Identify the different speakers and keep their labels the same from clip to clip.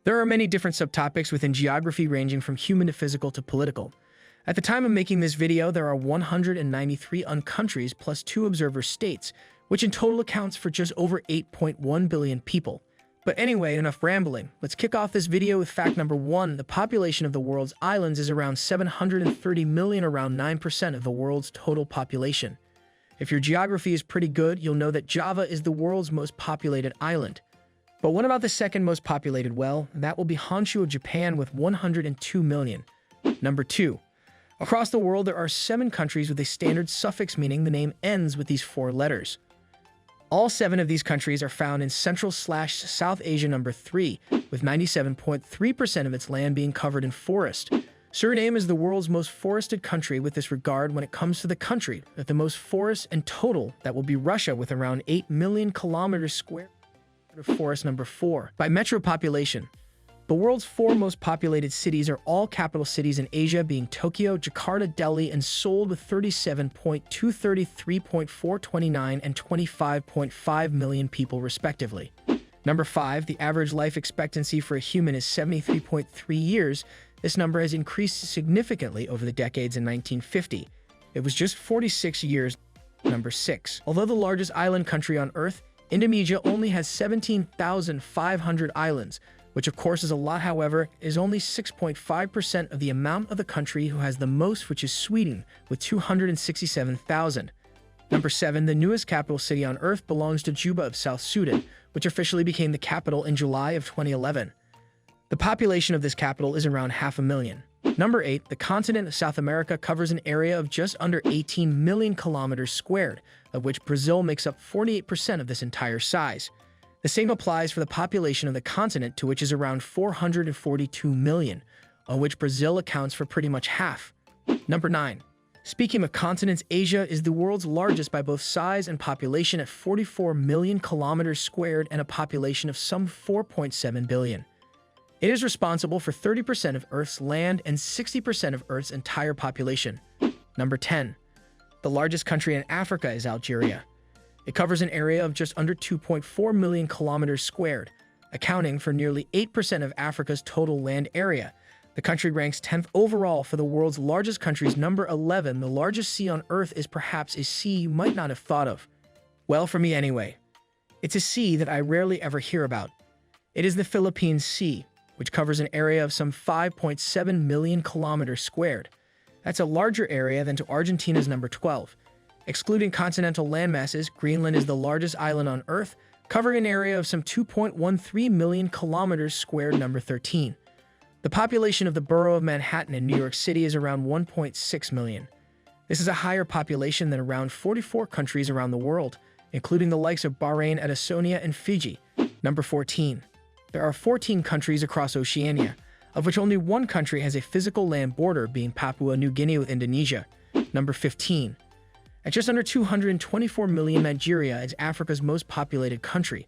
Speaker 1: There are many different subtopics within geography ranging from human to physical to political. At the time of making this video, there are 193 countries plus 2 observer states, which in total accounts for just over 8.1 billion people. But anyway, enough rambling. Let's kick off this video with fact number 1. The population of the world's islands is around 730 million, around 9% of the world's total population. If your geography is pretty good, you'll know that Java is the world's most populated island. But what about the second most populated? Well, that will be Honshu of Japan with 102 million. Number 2. Across the world, there are 7 countries with a standard suffix, meaning the name ends with these 4 letters. All 7 of these countries are found in Central/South Asia. Number 3, with 97.3% of its land being covered in forest. Suriname is the world's most forested country. With this regard, when it comes to the country with the most forests in total, that will be Russia with around 8 million kilometers square of forest. Number 4, by metro population. The world's 4 most populated cities are all capital cities in Asia, being Tokyo, Jakarta, Delhi, and Seoul with 37.2, 33.4, 29, and 25.5 million people respectively. Number 5, the average life expectancy for a human is 73.3 years. This number has increased significantly over the decades. In 1950, it was just 46 years. Number 6, although the largest island country on Earth, Indonesia only has 17,500 islands, which of course is a lot. However, is only 6.5% of the amount of the country who has the most, which is Sweden with 267,000. Number 7, the newest capital city on Earth belongs to Juba of South Sudan, which officially became the capital in July of 2011. The population of this capital is around 500,000. Number 8, the continent of South America covers an area of just under 18 million kilometers squared, of which Brazil makes up 48% of this entire size. The same applies for the population of the continent, to which is around 442 million, of which Brazil accounts for pretty much half. Number 9. Speaking of continents, Asia is the world's largest by both size and population at 44 million kilometers squared and a population of some 4.7 billion. It is responsible for 30% of Earth's land and 60% of Earth's entire population. Number 10. The largest country in Africa is Algeria. It covers an area of just under 2.4 million kilometers squared, accounting for nearly 8% of Africa's total land area. The country ranks 10th overall for the world's largest countries. Number 11, the largest sea on Earth is perhaps a sea you might not have thought of. Well, for me anyway. It's a sea that I rarely ever hear about. It is the Philippine Sea, which covers an area of some 5.7 million kilometers squared. That's a larger area than to Argentina's number 12. Excluding continental landmasses, Greenland is the largest island on Earth, covering an area of some 2.13 million kilometers squared. Number 13. The population of the borough of Manhattan in New York City is around 1.6 million. This is a higher population than around 44 countries around the world, including the likes of Bahrain, Estonia, and Fiji. Number 14. There are 14 countries across Oceania, of which only 1 country has a physical land border, being Papua New Guinea with Indonesia. Number 15. At just under 224 million, Nigeria is Africa's most populated country.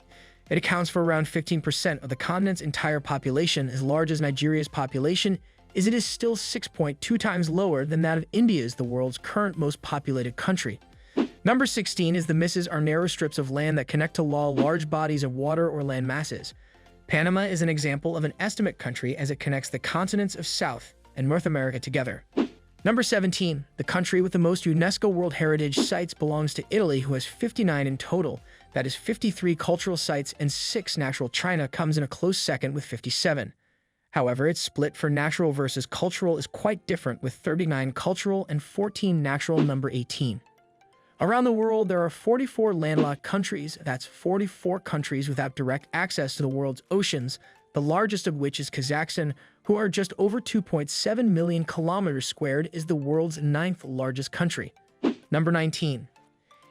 Speaker 1: It accounts for around 15% of the continent's entire population. As large as Nigeria's population is, it is still 6.2 times lower than that of India, the world's current most populated country. Number 16 is the misses are narrow strips of land that connect to large bodies of water or land masses. Panama is an example of an estimate country as it connects the continents of South and North America together. Number 17, the country with the most UNESCO World Heritage Sites belongs to Italy, who has 59 in total. That is 53 cultural sites and 6 natural. China comes in a close second with 57. However, its split for natural versus cultural is quite different, with 39 cultural and 14 natural. Number 18. Around the world, there are 44 landlocked countries. That's 44 countries without direct access to the world's oceans, the largest of which is Kazakhstan, who are just over 2.7 million kilometers squared, is the world's 9th largest country. Number 19.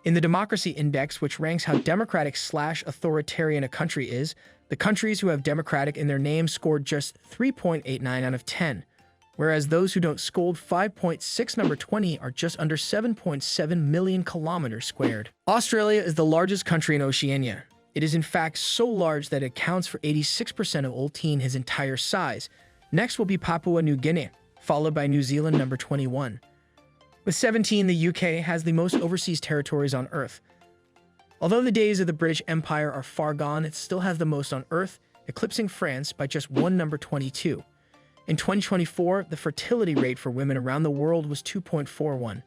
Speaker 1: In the Democracy Index, which ranks how democratic/authoritarian a country is, the countries who have democratic in their name scored just 3.89 out of 10, whereas those who don't scored 5.6. Number 20 are just under 7.7 million kilometers squared. Australia is the largest country in Oceania. It is in fact so large that it accounts for 86% of Oceania's his entire size. Next will be Papua New Guinea, followed by New Zealand. Number 21. With 17, the UK has the most overseas territories on Earth. Although the days of the British Empire are far gone, it still has the most on Earth. eclipsing France by just one, number 22. In 2024, the fertility rate for women around the world was 2.41.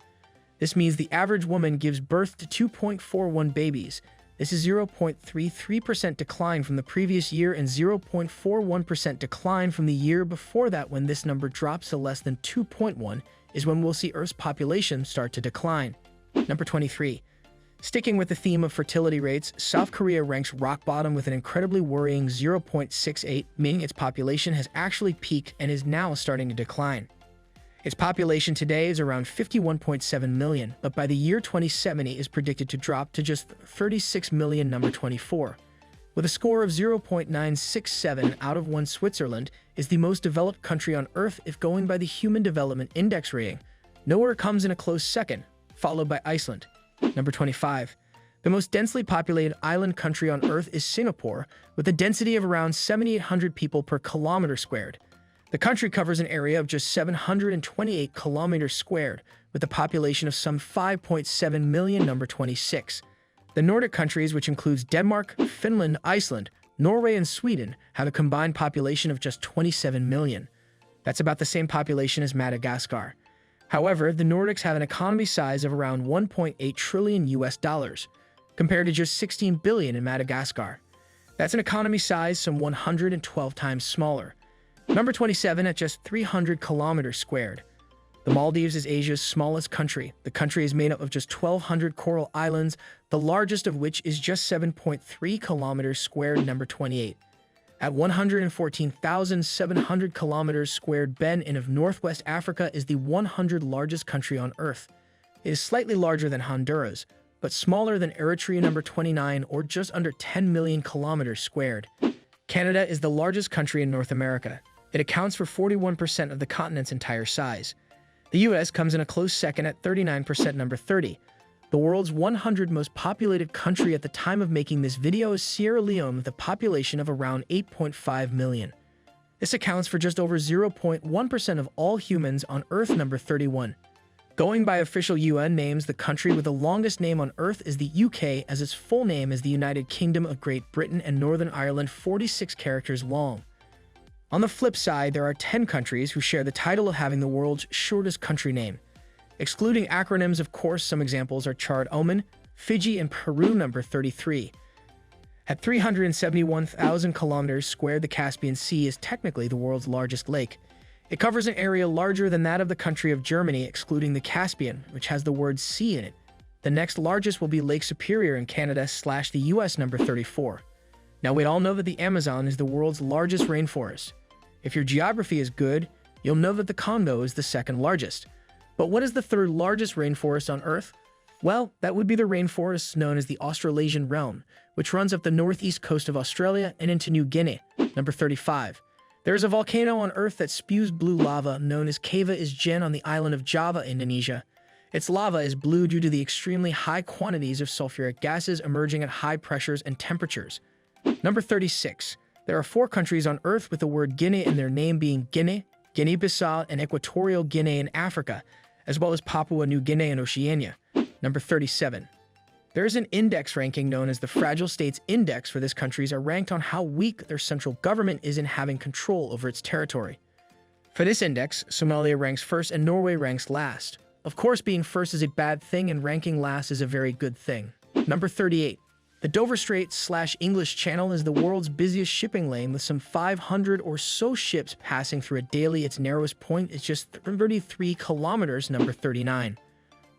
Speaker 1: This means the average woman gives birth to 2.41 babies. This is 0.33% decline from the previous year and 0.41% decline from the year before that. When this number drops to less than 2.1 is when we'll see Earth's population start to decline. Number 23. Sticking with the theme of fertility rates, South Korea ranks rock bottom with an incredibly worrying 0.68, meaning its population has actually peaked and is now starting to decline. Its population today is around 51.7 million, but by the year 2070 is predicted to drop to just 36 million, number 24. With a score of 0.967 out of 1, Switzerland is the most developed country on Earth if going by the Human Development Index rating. Nowhere comes in a close second, followed by Iceland. Number 25. The most densely populated island country on Earth is Singapore, with a density of around 7,800 people per kilometer squared. The country covers an area of just 728 kilometers squared, with a population of some 5.7 million, number 26. The Nordic countries, which includes Denmark, Finland, Iceland, Norway, and Sweden, have a combined population of just 27 million. That's about the same population as Madagascar. However, the Nordics have an economy size of around 1.8 trillion US dollars, compared to just 16 billion in Madagascar. That's an economy size some 112 times smaller. Number 27 at just 300 kilometers squared. The Maldives is Asia's smallest country. The country is made up of just 1,200 coral islands, the largest of which is just 7.3 kilometers squared, number 28. At 114,700 kilometers squared, Benin of Northwest Africa is the 100th largest country on Earth. It is slightly larger than Honduras, but smaller than Eritrea, number 29, or just under 10 million kilometers squared. Canada is the largest country in North America. It accounts for 41% of the continent's entire size. The US comes in a close second at 39%, number 30. The world's 100th most populated country at the time of making this video is Sierra Leone, with a population of around 8.5 million. This accounts for just over 0.1% of all humans on Earth, number 31. Going by official UN names, the country with the longest name on Earth is the UK, as its full name is the United Kingdom of Great Britain and Northern Ireland, 46 characters long. On the flip side, there are 10 countries who share the title of having the world's shortest country name. Excluding acronyms, of course, some examples are Chad, Oman, Fiji, and Peru, number 33. At 371,000 kilometers squared, the Caspian Sea is technically the world's largest lake. It covers an area larger than that of the country of Germany, excluding the Caspian, which has the word sea in it. The next largest will be Lake Superior in Canada / the US, number 34. Now, we all know that the Amazon is the world's largest rainforest. If your geography is good, you'll know that the Congo is the second largest. But what is the third largest rainforest on Earth? Well, that would be the rainforest known as the Australasian realm, which runs up the northeast coast of Australia and into New Guinea, number 35. There is a volcano on Earth that spews blue lava known as Cava Isjen on the island of Java, Indonesia. Its lava is blue due to the extremely high quantities of sulfuric gases emerging at high pressures and temperatures. Number 36. There are 4 countries on Earth with the word Guinea in their name, being Guinea, Guinea-Bissau, and Equatorial Guinea in Africa, as well as Papua New Guinea and Oceania. Number 37. There is an index ranking known as the Fragile States Index, for these countries are ranked on how weak their central government is in having control over its territory. For this index, Somalia ranks first and Norway ranks last. Of course, being first is a bad thing and ranking last is a very good thing. Number 38. The Dover Strait / English Channel is the world's busiest shipping lane, with some 500 or so ships passing through it daily. Its narrowest point is just 33 kilometers, number 39.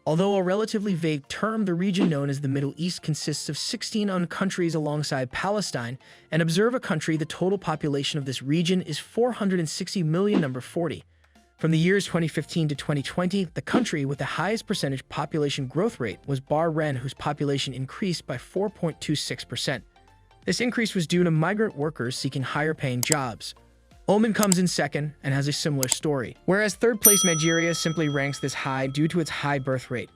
Speaker 1: Although a relatively vague term, the region known as the Middle East consists of 16 countries alongside Palestine, and observe a country, the total population of this region is 460 million, number 40. From the years 2015 to 2020, the country with the highest percentage population growth rate was Bahrain, whose population increased by 4.26%. This increase was due to migrant workers seeking higher-paying jobs. Oman comes in second and has a similar story, whereas third-place Nigeria simply ranks this high due to its high birth rate.